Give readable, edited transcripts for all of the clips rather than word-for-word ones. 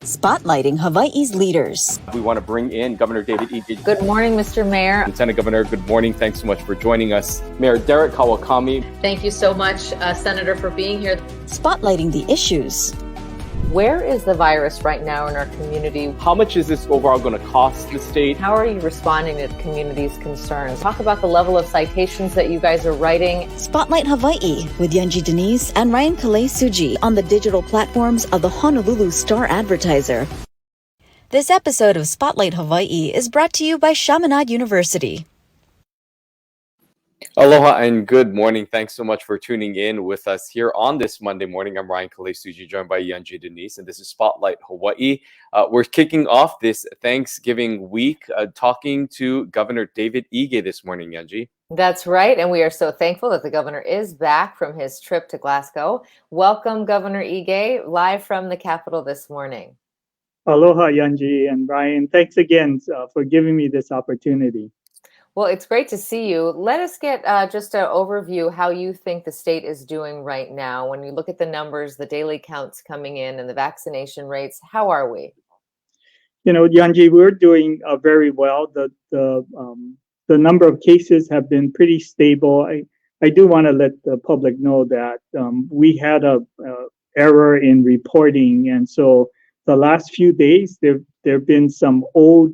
Spotlighting Hawaii's leaders. We want to bring in Governor David Ige. Good morning, Mr. Mayor. Lieutenant Governor, good morning. Thanks so much for joining us. Mayor Derek Kawakami. Thank you so much, Senator, for being here. Spotlighting the issues. Where is the virus right now in our community? How much is this overall going to cost the state? How are you responding to the community's concerns? Talk about the level of citations that you guys are writing. Spotlight Hawaii with Yanji Denise and Ryan Kalei Suji on the digital platforms of the Honolulu Star-Advertiser. This episode of Spotlight Hawaii is brought to you by Chaminade University. Aloha and good morning. Thanks so much for tuning in with us here on this Monday morning. I'm Ryan Kalei Suji, joined by Yanji Denise, and this is Spotlight Hawaii. We're kicking off this Thanksgiving week talking to Governor David Ige this morning, Yanji. That's right, and we are so thankful that the governor is back from his trip to Glasgow. Welcome, Governor Ige, live from the Capitol this morning. Aloha, Yanji and Ryan. Thanks again for giving me this opportunity. Well, it's great to see you. Let us get just an overview how you think the state is doing right now. When you look at the numbers, the daily counts coming in and the vaccination rates, how are we? You know, Yanji, we're doing very well. The number of cases have been pretty stable. I do want to let the public know that we had a error in reporting, and so the last few days there have been some old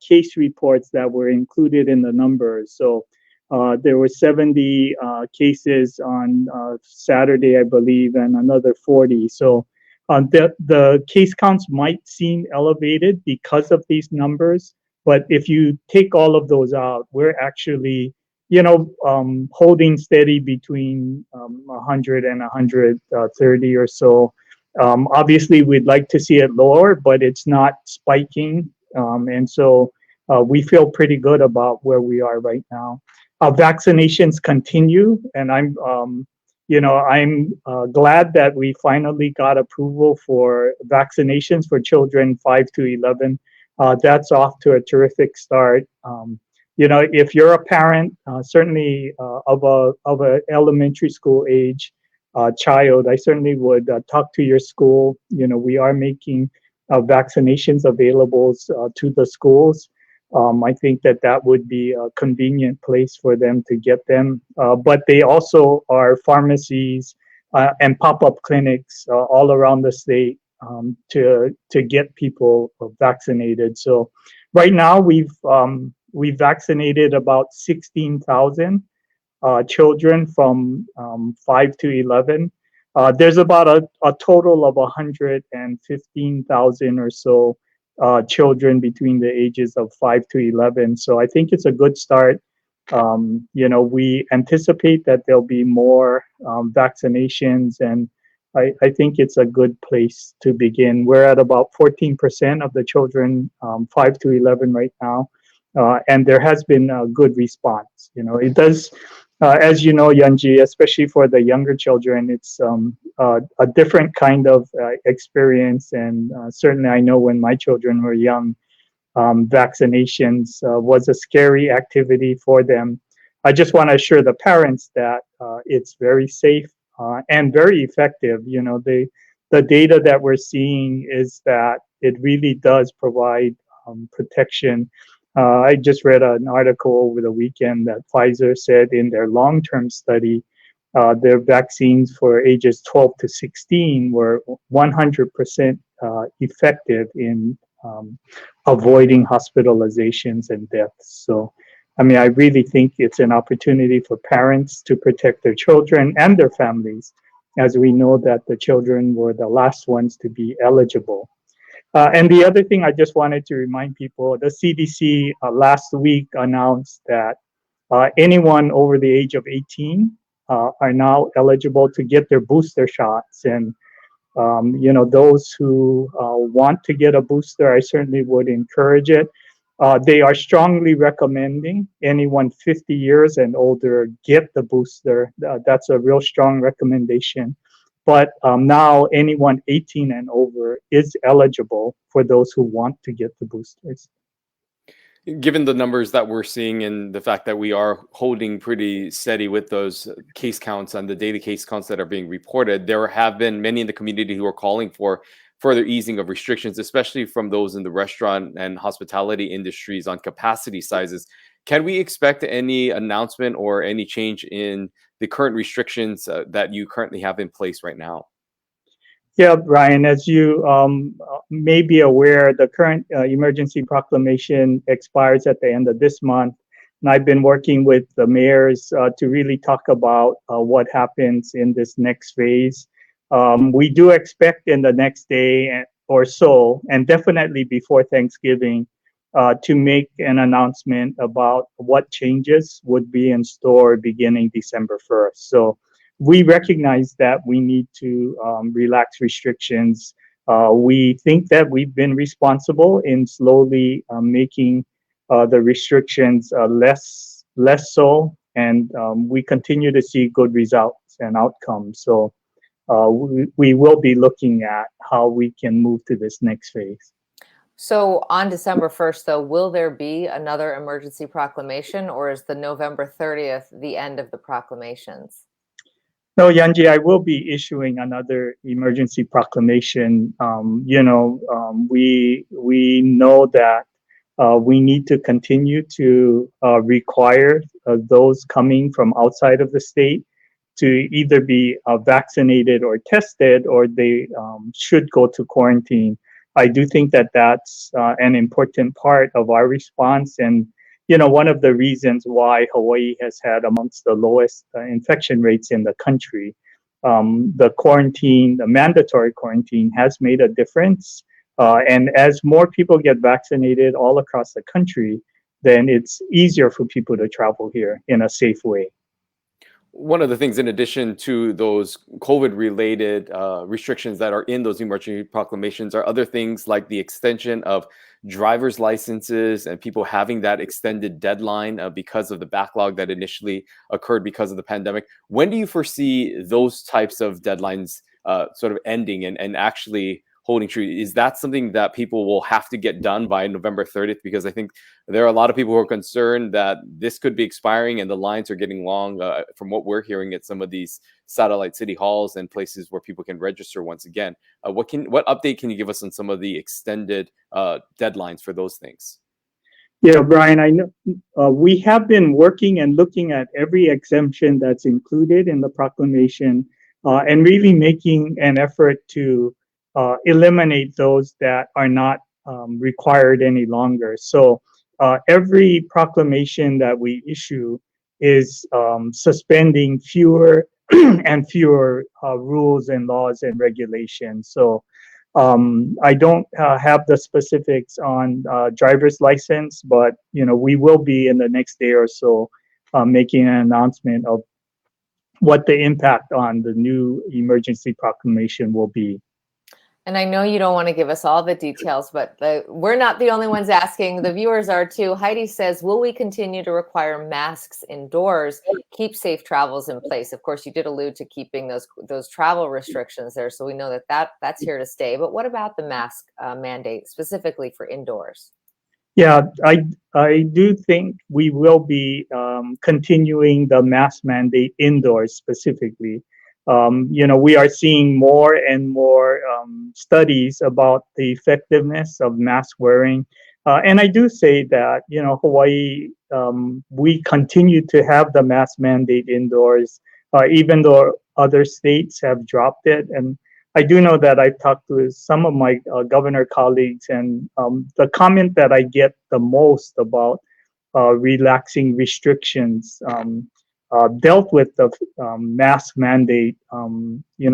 case reports that were included in the numbers. So there were 70 cases on Saturday, I believe, and another 40. So the case counts might seem elevated because of these numbers, but if you take all of those out, we're actually, holding steady between 100 and 130 or so. Obviously, we'd like to see it lower, but it's not spiking. And so we feel pretty good about where we are right now. Vaccinations continue, and I'm glad that we finally got approval for vaccinations for children 5 to 11. That's off to a terrific start. If you're a parent, certainly of a elementary school age child, I certainly would talk to your school. We are making vaccinations available to the schools. I think that would be a convenient place for them to get them. But they also are pharmacies and pop-up clinics all around the state to get people vaccinated. So right now we've vaccinated about 16,000 children from 5 to 11. There's about a total of 115,000 or so children between the ages of 5 to 11. So I think it's a good start. We anticipate that there'll be more vaccinations, and I think it's a good place to begin. We're at about 14% of the children 5 to 11 right now, and there has been a good response. It does. As you know, Yanji, especially for the younger children, it's a different kind of experience. And certainly I know when my children were young, vaccinations was a scary activity for them. I just want to assure the parents that it's very safe and very effective. The data that we're seeing is that it really does provide protection. I just read an article over the weekend that Pfizer said in their long-term study, their vaccines for ages 12 to 16 were 100% effective in avoiding hospitalizations and deaths. So, I really think it's an opportunity for parents to protect their children and their families, as we know that the children were the last ones to be eligible. And the other thing I just wanted to remind people, the CDC last week announced that anyone over the age of 18 are now eligible to get their booster shots. And, those who want to get a booster, I certainly would encourage it. They are strongly recommending anyone 50 years and older get the booster. That's a real strong recommendation. But now anyone 18 and over is eligible for those who want to get the boosters. Given the numbers that we're seeing and the fact that we are holding pretty steady with those case counts and the daily case counts that are being reported, there have been many in the community who are calling for further easing of restrictions, especially from those in the restaurant and hospitality industries on capacity sizes. Can we expect any announcement or any change in the current restrictions that you currently have in place right now? Yeah, Brian, as you may be aware, the current emergency proclamation expires at the end of this month. And I've been working with the mayors to really talk about what happens in this next phase. We do expect in the next day or so, and definitely before Thanksgiving, to make an announcement about what changes would be in store beginning December 1st. So we recognize that we need to relax restrictions. We think that we've been responsible in slowly making the restrictions less so, and we continue to see good results and outcomes. So we will be looking at how we can move to this next phase. So on December 1st, though, will there be another emergency proclamation, or is the November 30th the end of the proclamations? No, Yanji, I will be issuing another emergency proclamation. We know that we need to continue to require those coming from outside of the state to either be vaccinated or tested, or they should go to quarantine. I do think that that's an important part of our response. And, one of the reasons why Hawaii has had amongst the lowest infection rates in the country, the mandatory quarantine has made a difference. And as more people get vaccinated all across the country, then it's easier for people to travel here in a safe way. One of the things, in addition to those COVID-related restrictions that are in those emergency proclamations, are other things like the extension of driver's licenses and people having that extended deadline because of the backlog that initially occurred because of the pandemic. When do you foresee those types of deadlines sort of ending and actually holding true? Is that something that people will have to get done by November 30th? Because I think there are a lot of people who are concerned that this could be expiring and the lines are getting long from what we're hearing at some of these satellite city halls and places where people can register once again. What update can you give us on some of the extended deadlines for those things? Yeah, Brian, I know we have been working and looking at every exemption that's included in the proclamation and really making an effort to eliminate those that are not required any longer. So every proclamation that we issue is suspending fewer and fewer rules and laws and regulations. So I don't have the specifics on driver's license, but we will be in the next day or so making an announcement of what the impact on the new emergency proclamation will be. And I know you don't want to give us all the details, but we're not the only ones asking. The viewers are too. Heidi says, will we continue to require masks indoors? Keep safe travels in place. Of course, you did allude to keeping those travel restrictions there, so we know that's here to stay. But what about the mask mandate specifically for indoors? Yeah, I do think we will be continuing the mask mandate indoors specifically. We are seeing more and more studies about the effectiveness of mask wearing. And I do say that, Hawaii, we continue to have the mask mandate indoors, even though other states have dropped it. And I do know that I've talked to some of my governor colleagues, and the comment that I get the most about relaxing restrictions dealt with the mask mandate.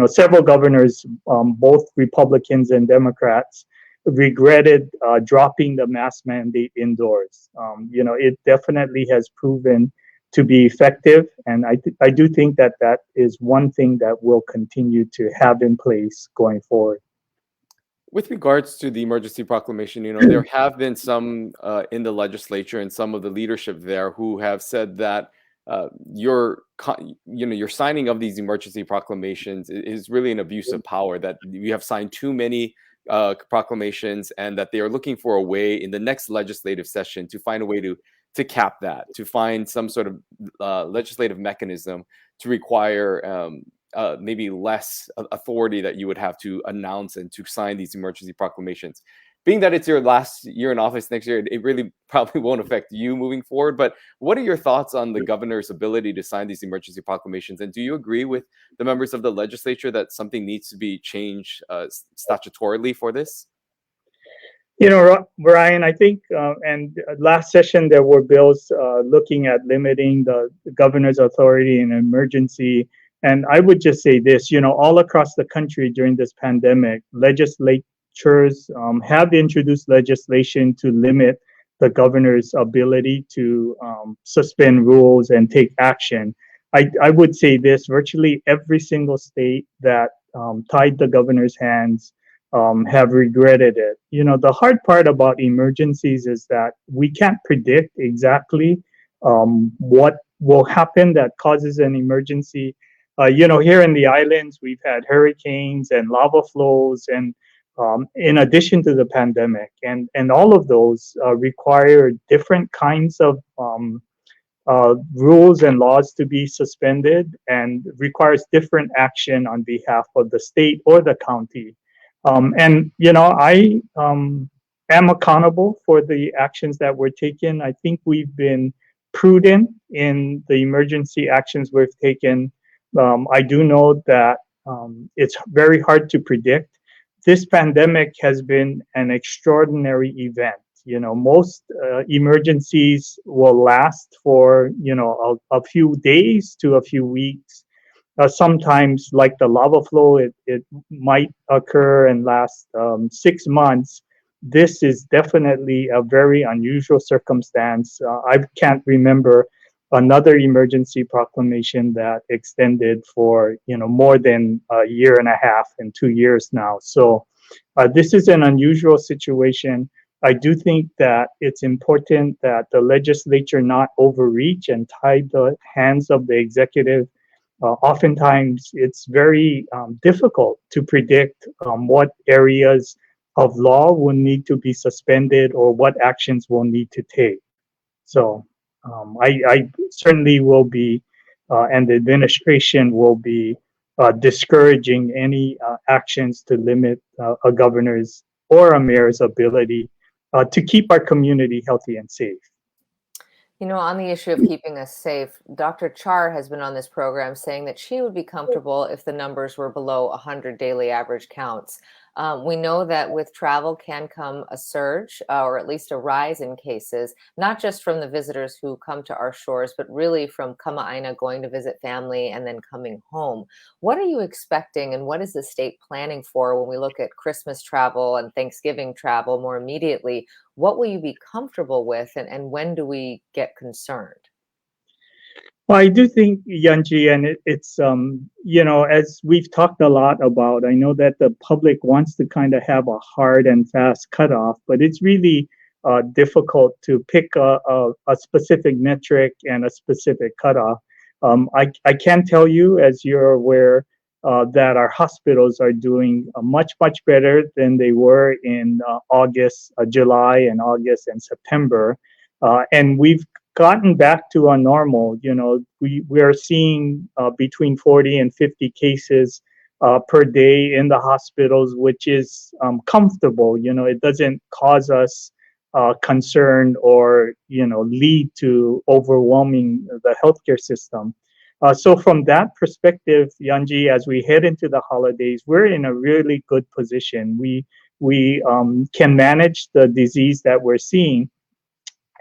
Several governors, both Republicans and Democrats, regretted dropping the mask mandate indoors. It definitely has proven to be effective, and I do think that is one thing that we'll continue to have in place going forward. With regards to the emergency proclamation, there have been some in the legislature and some of the leadership there who have said that your signing of these emergency proclamations is really an abuse of power, that you have signed too many proclamations, and that they are looking for a way in the next legislative session to find a way to cap that, to find some sort of legislative mechanism to require maybe less authority that you would have to announce and to sign these emergency proclamations. Being that it's your last year in office next year, it really probably won't affect you moving forward. But what are your thoughts on the governor's ability to sign these emergency proclamations? And do you agree with the members of the legislature that something needs to be changed statutorily for this? You know, Ryan, I think, and last session there were bills looking at limiting the governor's authority in emergency. And I would just say this, you know, all across the country during this pandemic, legislatures have introduced legislation to limit the governor's ability to suspend rules and take action. I would say this, virtually every single state that tied the governor's hands have regretted it. You know, the hard part about emergencies is that we can't predict exactly what will happen that causes an emergency. You know, here in the islands, we've had hurricanes and lava flows, and in addition to the pandemic, and all of those require different kinds of rules and laws to be suspended, and requires different action on behalf of the state or the county. And you know, I am accountable for the actions that were taken. I think we've been prudent in the emergency actions we've taken. I do know that it's very hard to predict. This pandemic has been an extraordinary event. You know, most emergencies will last for, you know, a few days to a few weeks. Sometimes, like the lava flow, it might occur and last 6 months. This is definitely a very unusual circumstance. I can't remember another emergency proclamation that extended for, you know, more than a year and a half and 2 years now. So this is an unusual situation. I do think that it's important that the legislature not overreach and tie the hands of the executive. Oftentimes, it's very difficult to predict what areas of law will need to be suspended or what actions we'll need to take. So I certainly will be, and the administration will be discouraging any actions to limit a governor's or a mayor's ability to keep our community healthy and safe. You know, on the issue of keeping us safe, Dr. Char has been on this program saying that she would be comfortable if the numbers were below 100 daily average counts. We know that with travel can come a surge or at least a rise in cases, not just from the visitors who come to our shores, but really from Kama'aina going to visit family and then coming home. What are you expecting, and what is the state planning for when we look at Christmas travel and Thanksgiving travel more immediately? What will you be comfortable with, and when do we get concerned? Well, I do think, Yanji, and it's you know, as we've talked a lot about, I know that the public wants to kind of have a hard and fast cutoff, but it's really difficult to pick a specific metric and a specific cutoff. I can tell you, as you're aware, that our hospitals are doing much better than they were in August, July, and August and September, and we've gotten back to a normal. You know, we are seeing between 40 and 50 cases per day in the hospitals, which is comfortable. You know, it doesn't cause us concern or, you know, lead to overwhelming the healthcare system. So from that perspective, Yanji, as we head into the holidays, we're in a really good position. We can manage the disease that we're seeing.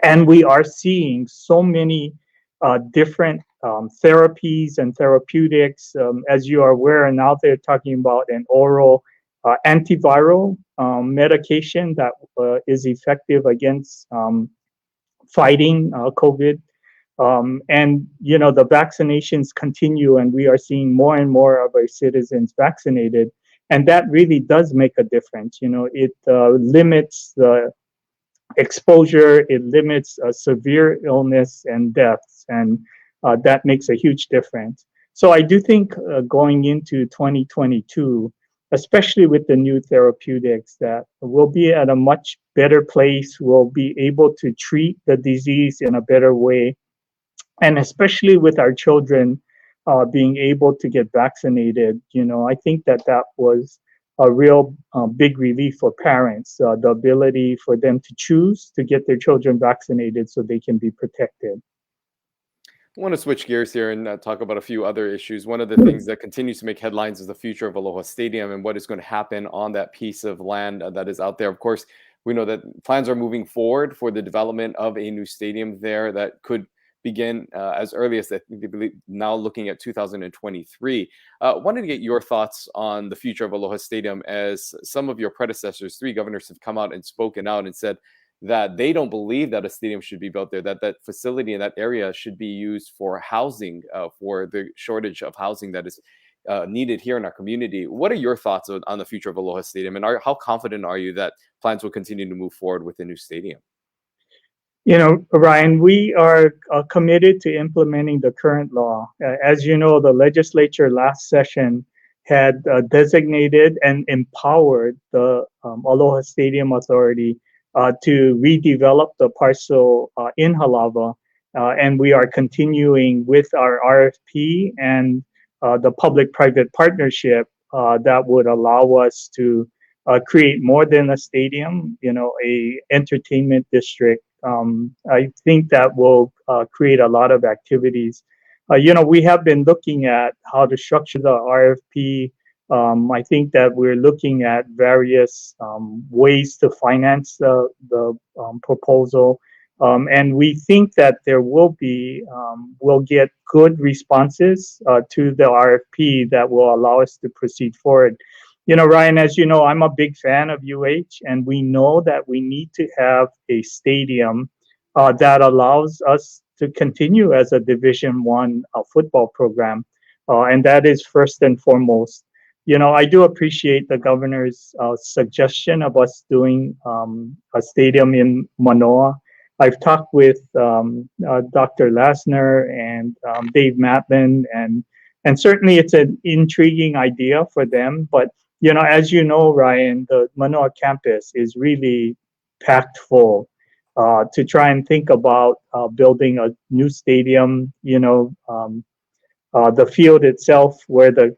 And we are seeing so many different therapies and therapeutics. As you are aware, now they're talking about an oral antiviral medication that is effective against fighting COVID. And, you know, the vaccinations continue, and we are seeing more and more of our citizens vaccinated. And that really does make a difference. You know, it limits the exposure, it limits severe illness and deaths, and that makes a huge difference. So I do think going into 2022, especially with the new therapeutics, that we'll be at a much better place. We'll be able to treat the disease in a better way. And especially with our children, being able to get vaccinated, I think that was a real big relief for parents, the ability for them to choose to get their children vaccinated so they can be protected. I want to switch gears here and talk about a few other issues. One of the things that continues to make headlines is the future of Aloha Stadium and what is going to happen on that piece of land that is out there. Of course, we know that plans are moving forward for the development of a new stadium there that could begin as early as, I think they believe, now looking at 2023. Wanted to get your thoughts on the future of Aloha Stadium, as some of your predecessors, 3 governors, have come out and spoken out and said that they don't believe that a stadium should be built there, that that facility in that area should be used for housing, for the shortage of housing that is needed here in our community. What are your thoughts on the future of Aloha Stadium, and how confident are you that plans will continue to move forward with the new stadium? Ryan, we are committed to implementing the current law. As you know, the legislature last session had designated and empowered the Aloha Stadium Authority to redevelop the parcel in Halawa. And we are continuing with our RFP and the public-private partnership that would allow us to create more than a stadium, a entertainment district. I think that will create a lot of activities. We have been looking at how to structure the RFP. I think that we're looking at various ways to finance the proposal. And we think that we'll get good responses to the RFP that will allow us to proceed forward. Ryan, as you know, I'm a big fan of UH, and we know that we need to have a stadium that allows us to continue as a Division I football program. And that is first and foremost. I do appreciate the governor's suggestion of us doing a stadium in Manoa. I've talked with Dr. Lasner and Dave Matlin, and certainly it's an intriguing idea for them. But as you know, Ryan, the Manoa campus is really packed full. To try and think about building a new stadium, the field itself where the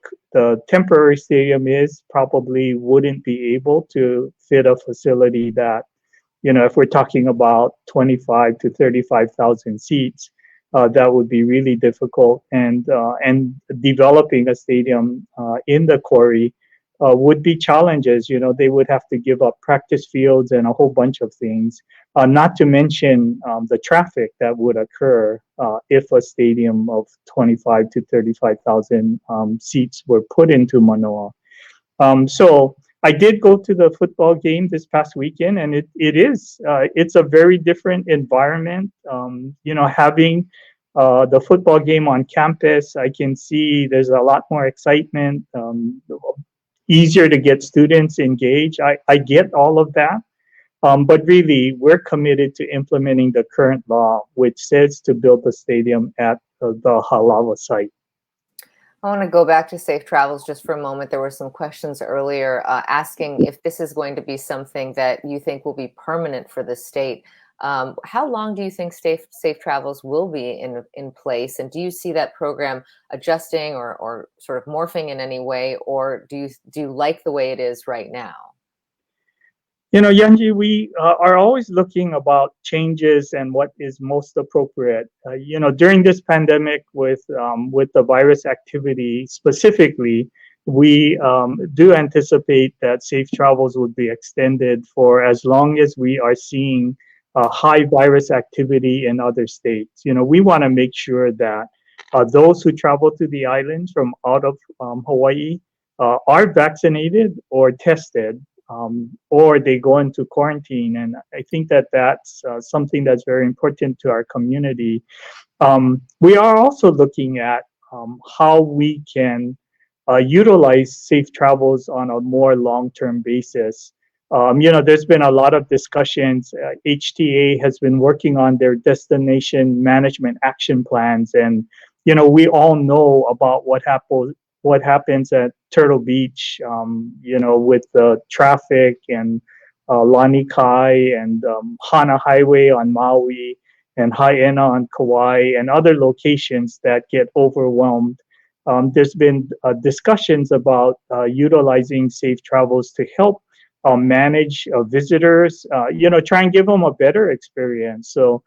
temporary stadium is probably wouldn't be able to fit a facility that, if we're talking about 25 to 35,000 seats, that would be really difficult. And developing a stadium in the quarry would be challenges. They would have to give up practice fields and a whole bunch of things, not to mention the traffic that would occur if a stadium of 25 to 35,000 seats were put into Manoa. So I did go to the football game this past weekend, and it's a very different environment. Having the football game on campus, I can see there's a lot more excitement. Easier to get students engaged. I get all of that. But really, we're committed to implementing the current law, which says to build the stadium at the Halawa site. I want to go back to safe travels just for a moment. There were some questions earlier asking if this is going to be something that you think will be permanent for the state. How long do you think safe travels will be in place? And do you see that program adjusting or sort of morphing in any way? Or do you like the way it is right now? Yanji, we are always looking about changes and what is most appropriate. During this pandemic with the virus activity specifically, we do anticipate that safe travels would be extended for as long as we are seeing high virus activity in other states. We want to make sure that those who travel to the islands from out of Hawaii are vaccinated or tested, or they go into quarantine. And I think that that's something that's very important to our community. We are also looking at how we can utilize safe travels on a more long-term basis. There's been a lot of discussions. HTA has been working on their destination management action plans, and we all know about what happens at Turtle Beach, with the traffic and Lani Kai and Hana Highway on Maui and Haena on Kauai and other locations that get overwhelmed there's been discussions about utilizing safe travels to help manage visitors, try and give them a better experience. So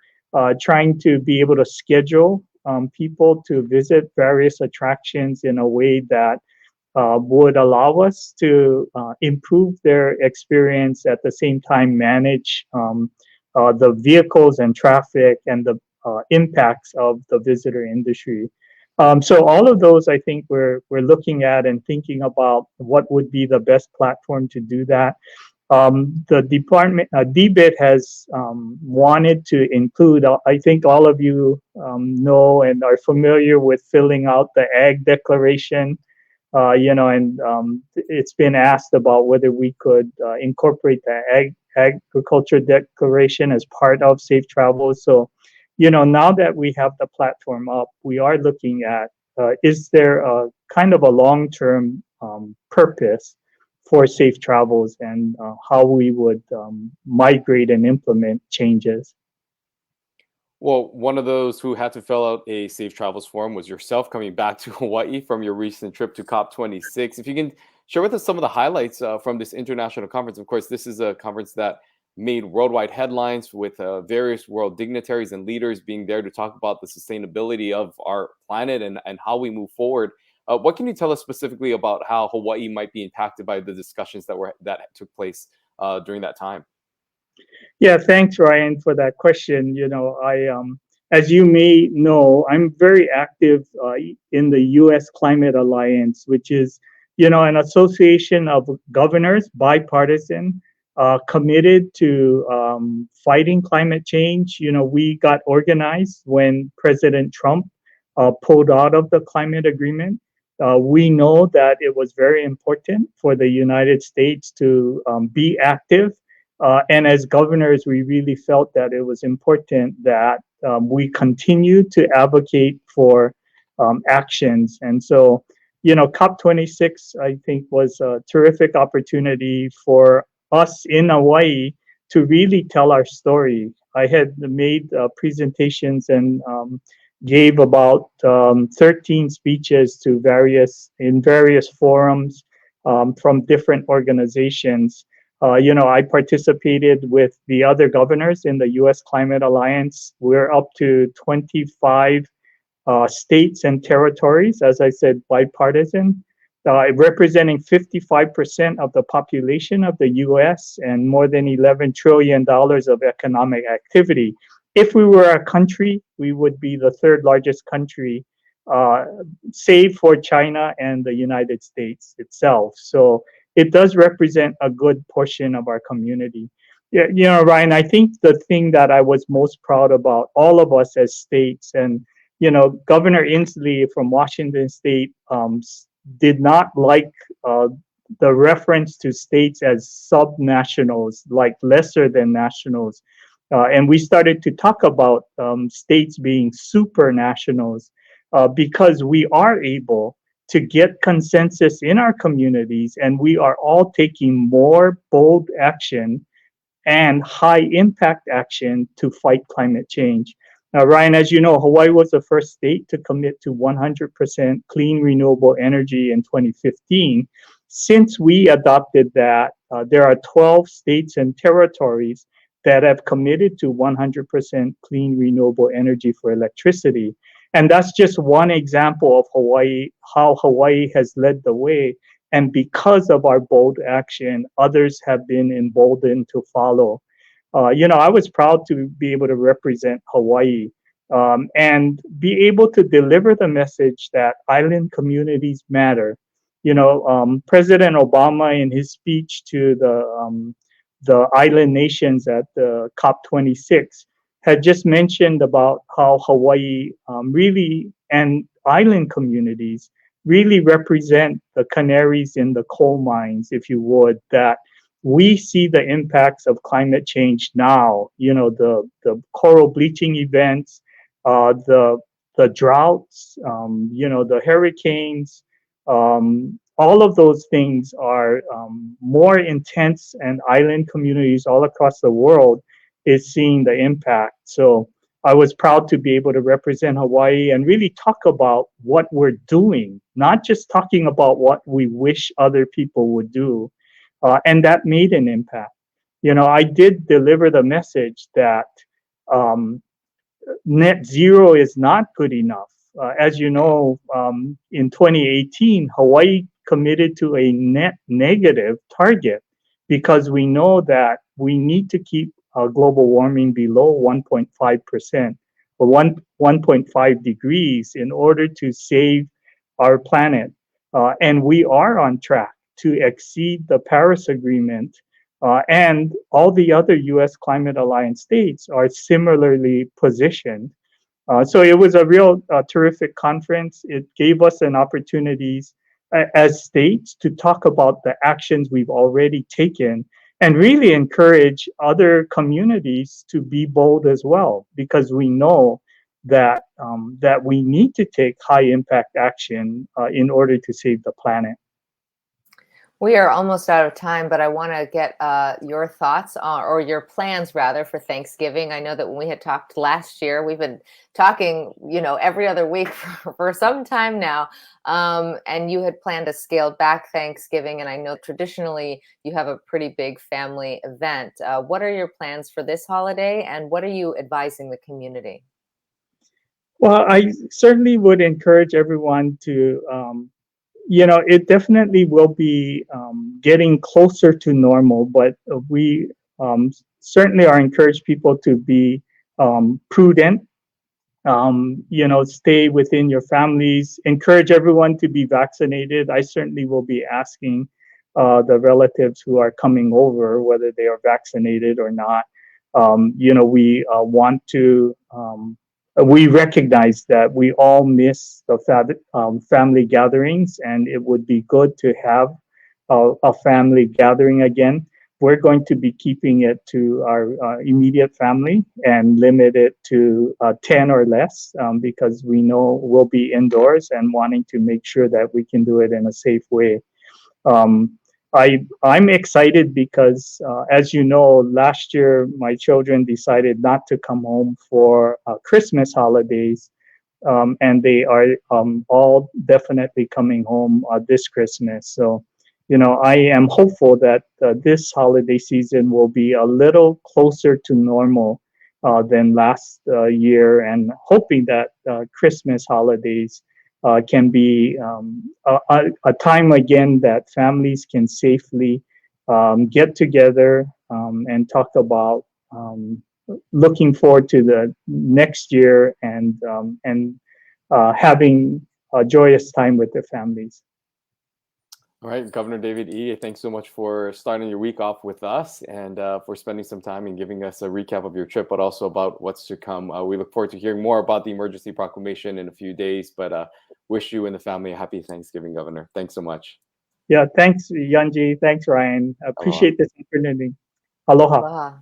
trying to be able to schedule people to visit various attractions in a way that would allow us to improve their experience, at the same time manage the vehicles and traffic and the impacts of the visitor industry. So all of those, I think we're looking at and thinking about what would be the best platform to do that. The department, DBIT has wanted to include, I think all of you know and are familiar with filling out the ag declaration, and it's been asked about whether we could incorporate the agriculture declaration as part of safe travel. So, now that we have the platform up, we are looking at, is there a kind of a long-term purpose for safe travels, and how we would migrate and implement changes. Well, one of those who had to fill out a safe travels form was yourself, coming back to Hawaii from your recent trip to COP26. If you can share with us some of the highlights from this international conference. Of course, this is a conference that made worldwide headlines, with various world dignitaries and leaders being there to talk about the sustainability of our planet and how we move forward. What can you tell us specifically about how Hawaii might be impacted by the discussions that took place during that time? Yeah, thanks, Ryan, for that question. As you may know, I'm very active in the U.S. Climate Alliance, which is, an association of governors, bipartisan, committed to fighting climate change. We got organized when President Trump pulled out of the climate agreement. We know that it was very important for the United States to be active. And as governors, we really felt that it was important that we continue to advocate for actions. And so, COP26, I think, was a terrific opportunity for us in Hawaii to really tell our story. I had made presentations and gave about 13 speeches to in various forums from different organizations. I participated with the other governors in the U.S. Climate Alliance. We're up to 25 states and territories, as I said, bipartisan, representing 55% of the population of the U.S. and more than $11 trillion of economic activity. If we were a country, we would be the third largest country, save for China and the United States itself. So it does represent a good portion of our community. Yeah, Ryan, I think the thing that I was most proud about, all of us as states, and Governor Inslee from Washington State did not like the reference to states as subnationals, like lesser than nationals. And we started to talk about states being supranationals because we are able to get consensus in our communities, and we are all taking more bold action and high impact action to fight climate change. Now, Ryan, as you know, Hawaii was the first state to commit to 100% clean renewable energy in 2015. Since we adopted that, there are 12 states and territories that have committed to 100% clean renewable energy for electricity. And that's just one example of Hawaii, how Hawaii has led the way. And because of our bold action, others have been emboldened to follow. I was proud to be able to represent Hawaii and be able to deliver the message that island communities matter. President Obama, in his speech to the island nations at the COP26, had just mentioned about how Hawaii really, and island communities, really represent the canaries in the coal mines, if you would, that we see the impacts of climate change now. The coral bleaching events, the droughts, the hurricanes, all of those things are more intense, and island communities all across the world is seeing the impact. So I was proud to be able to represent Hawaii and really talk about what we're doing, not just talking about what we wish other people would do. And that made an impact. I did deliver the message that um, net zero is not good enough. As you know, in 2018, Hawaii committed to a net negative target because we know that we need to keep global warming below 1.5% or 1.5 degrees in order to save our planet. And we are on track to exceed the Paris Agreement, and all the other US Climate Alliance states are similarly positioned. So it was a real terrific conference. It gave us an opportunities as states to talk about the actions we've already taken and really encourage other communities to be bold as well, because we know that that we need to take high impact action in order to save the planet. We are almost out of time, but I want to get your thoughts on, or your plans rather, for Thanksgiving. I know that when we had talked last year, we've been talking, every other week for some time now, and you had planned to scale back Thanksgiving. And I know traditionally you have a pretty big family event. What are your plans for this holiday, and what are you advising the community? Well, I certainly would encourage everyone to it definitely will be getting closer to normal, but we certainly are encouraged people to be prudent. Stay within your families. Encourage everyone to be vaccinated. I certainly will be asking the relatives who are coming over whether they are vaccinated or not. We want to. We recognize that we all miss the family gatherings, and it would be good to have a family gathering again. We're going to be keeping it to our immediate family and limit it to 10 or less, because we know we'll be indoors and wanting to make sure that we can do it in a safe way. I'm excited because, as you know, last year my children decided not to come home for Christmas holidays, and they are all definitely coming home this Christmas. So, I am hopeful that this holiday season will be a little closer to normal than last year, and hoping that Christmas holidays can be a time again that families can safely get together and talk about looking forward to the next year and having a joyous time with their families. All right, Governor David Ee, thanks so much for starting your week off with us and for spending some time and giving us a recap of your trip, but also about what's to come. We look forward to hearing more about the emergency proclamation in a few days, but wish you and the family a happy Thanksgiving, Governor. Thanks so much. Yeah, thanks, Yanji. Thanks, Ryan. I appreciate this opportunity. Aloha. Aloha.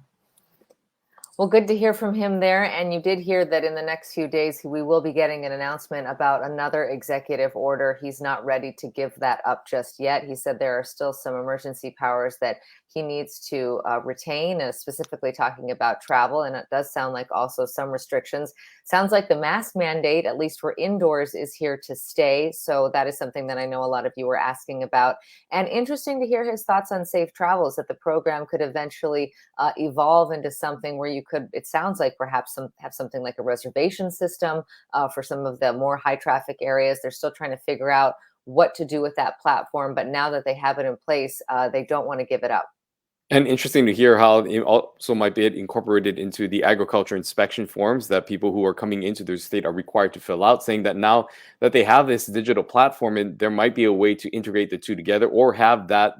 Well, good to hear from him there. And you did hear that in the next few days, we will be getting an announcement about another executive order. He's not ready to give that up just yet. He said there are still some emergency powers that he needs to retain, and specifically talking about travel. And it does sound like also some restrictions. Sounds like the mask mandate, at least for indoors, is here to stay. So that is something that I know a lot of you were asking about. And interesting to hear his thoughts on safe travels, that the program could eventually evolve into something where you could, it sounds like perhaps have something like a reservation system for some of the more high traffic areas. They're still trying to figure out what to do with that platform, but now that they have it in place, they don't want to give it up. And interesting to hear how it also might be incorporated into the agriculture inspection forms that people who are coming into their state are required to fill out, saying that now that they have this digital platform, and there might be a way to integrate the two together or have that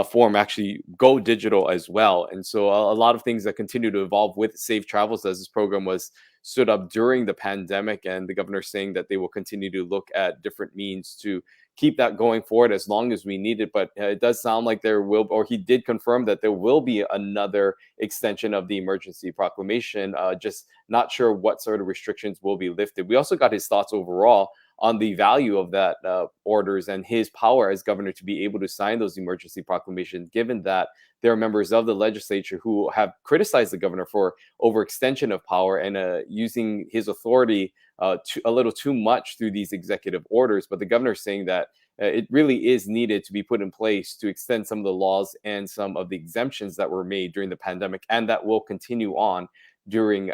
form actually go digital as well. And so a lot of things that continue to evolve with Safe Travels, as this program was stood up during the pandemic, and the governor saying that they will continue to look at different means to keep that going forward as long as we need it. But it does sound like there will, or he did confirm that there will be another extension of the emergency proclamation, just not sure what sort of restrictions will be lifted. We also got his thoughts overall on the value of that orders and his power as governor to be able to sign those emergency proclamations, given that there are members of the legislature who have criticized the governor for overextension of power and using his authority a little too much through these executive orders. But the governor is saying that it really is needed to be put in place to extend some of the laws and some of the exemptions that were made during the pandemic, and that will continue on during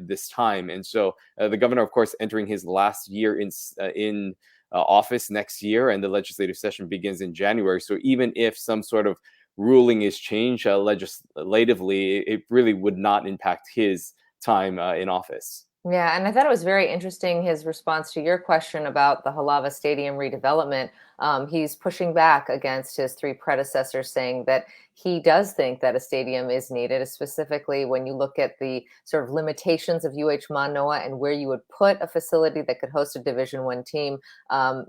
this time. And so the governor, of course, entering his last year in office next year, and the legislative session begins in January. So even if some sort of ruling is changed legislatively, it really would not impact his time in office. Yeah, and I thought it was very interesting his response to your question about the Halava Stadium redevelopment. He's pushing back against his three predecessors, saying that he does think that a stadium is needed, specifically when you look at the sort of limitations of UH Manoa and where you would put a facility that could host a Division I team.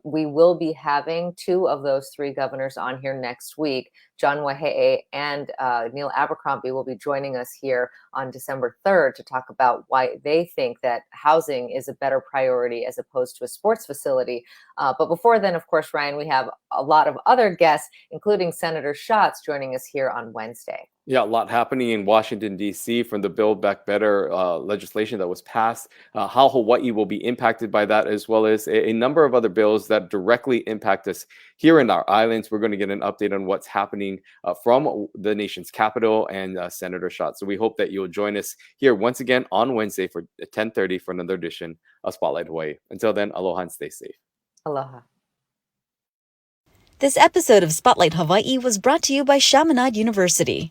We will be having two of those three governors on here next week. John Wahe'e and Neil Abercrombie will be joining us here on December 3rd to talk about why they think that housing is a better priority as opposed to a sports facility. But before then, of course, Ryan, we have a lot of other guests, including Senator Schatz, joining us here on Wednesday. Yeah, a lot happening in Washington, D.C. from the Build Back Better legislation that was passed, how Hawaii will be impacted by that, as well as a number of other bills that directly impact us here in our islands. We're going to get an update on what's happening from the nation's capital and Senator Schatz. So we hope that you'll join us here once again on Wednesday for 10:30 for another edition of Spotlight Hawaii. Until then, aloha and stay safe. Aloha. This episode of Spotlight Hawaii was brought to you by Chaminade University.